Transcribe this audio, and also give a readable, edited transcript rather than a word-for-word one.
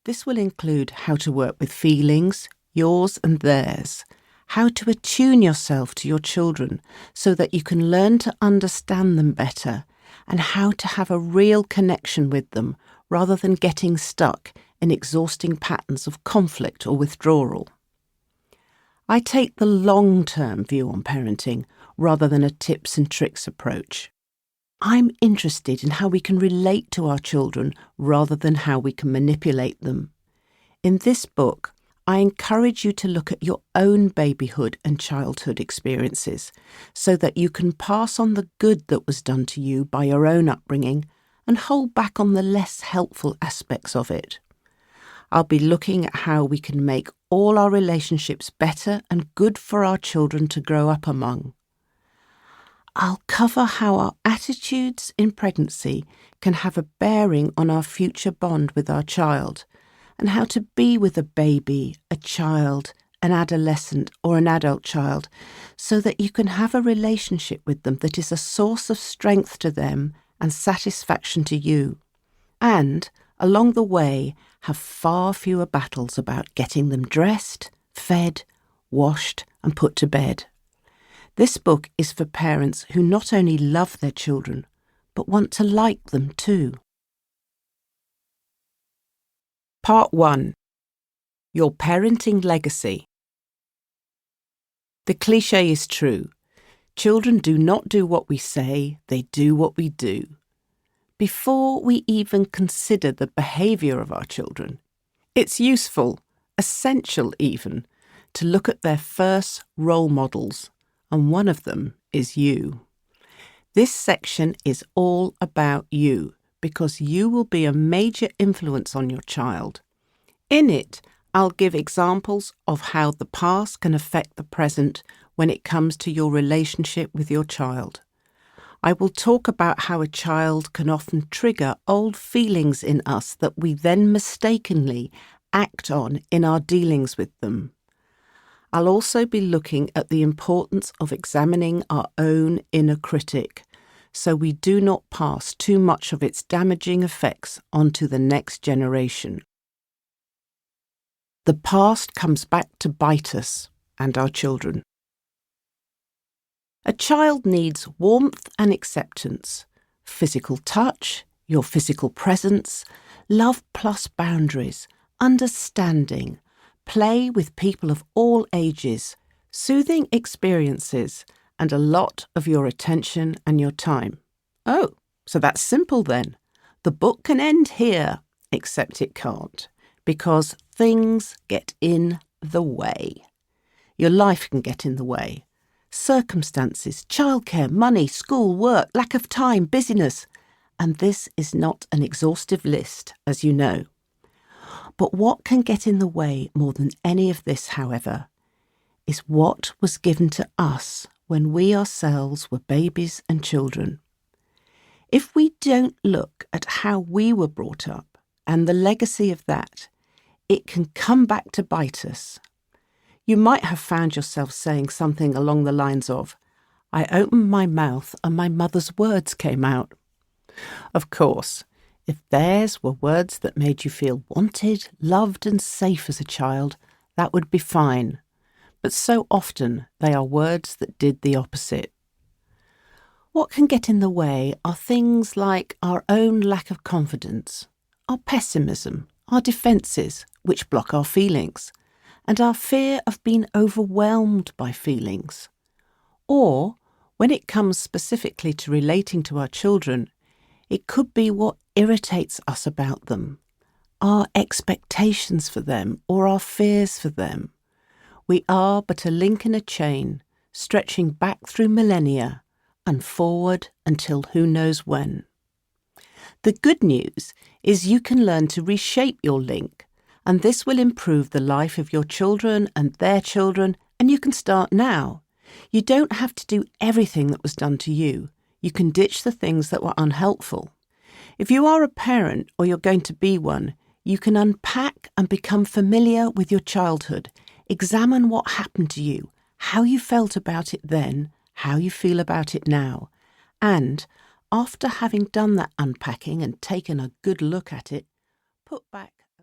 This will include how to work with feelings, yours and theirs, how to attune yourself to your children so that you can learn to understand them better, and how to have a real connection with them rather than getting stuck in exhausting patterns of conflict or withdrawal. I take the long-term view on parenting rather than a tips and tricks approach. I'm interested in how we can relate to our children rather than how we can manipulate them. In this book, I encourage you to look at your own babyhood and childhood experiences so that you can pass on the good that was done to you by your own upbringing and hold back on the less helpful aspects of it. I'll be looking at how we can make all our relationships better and good for our children to grow up among. I'll cover how our attitudes in pregnancy can have a bearing on our future bond with our child, and how to be with a baby, a child, an adolescent or an adult child so that you can have a relationship with them that is a source of strength to them and satisfaction to you. And, along the way, have far fewer battles about getting them dressed, fed, washed and put to bed. This book is for parents who not only love their children, but want to like them too. Part 1. Your Parenting Legacy. The cliché is true. Children do not do what we say, they do what we do. Before we even consider the behaviour of our children, it's useful, essential even, to look at their first role models, and one of them is you. This section is all about you, because you will be a major influence on your child. In it, I'll give examples of how the past can affect the present when it comes to your relationship with your child. I will talk about how a child can often trigger old feelings in us that we then mistakenly act on in our dealings with them. I'll also be looking at the importance of examining our own inner critic, so we do not pass too much of its damaging effects onto the next generation. The past comes back to bite us and our children. A child needs warmth and acceptance, physical touch, your physical presence, love plus boundaries, understanding, play with people of all ages, soothing experiences, and a lot of your attention and your time. Oh, so that's simple then. The book can end here, except it can't, because things get in the way. Your life can get in the way. Circumstances, childcare, money, school, work, lack of time, busyness. And this is not an exhaustive list, as you know. But what can get in the way more than any of this, however, is what was given to us when we ourselves were babies and children. If we don't look at how we were brought up and the legacy of that, it can come back to bite us. You might have found yourself saying something along the lines of, "I opened my mouth and my mother's words came out." Of course, if theirs were words that made you feel wanted, loved and safe as a child, that would be fine. But so often they are words that did the opposite. What can get in the way are things like our own lack of confidence, our pessimism, our defences, which block our feelings, and our fear of being overwhelmed by feelings. Or, when it comes specifically to relating to our children, it could be what irritates us about them, our expectations for them or our fears for them. We are but a link in a chain, stretching back through millennia and forward until who knows when. The good news is you can learn to reshape your link, and this will improve the life of your children and their children, and you can start now. You don't have to do everything that was done to you. You can ditch the things that were unhelpful. If you are a parent or you're going to be one, you can unpack and become familiar with your childhood. Examine what happened to you, how you felt about it then, how you feel about it now. And, after having done that unpacking and taken a good look at it, put back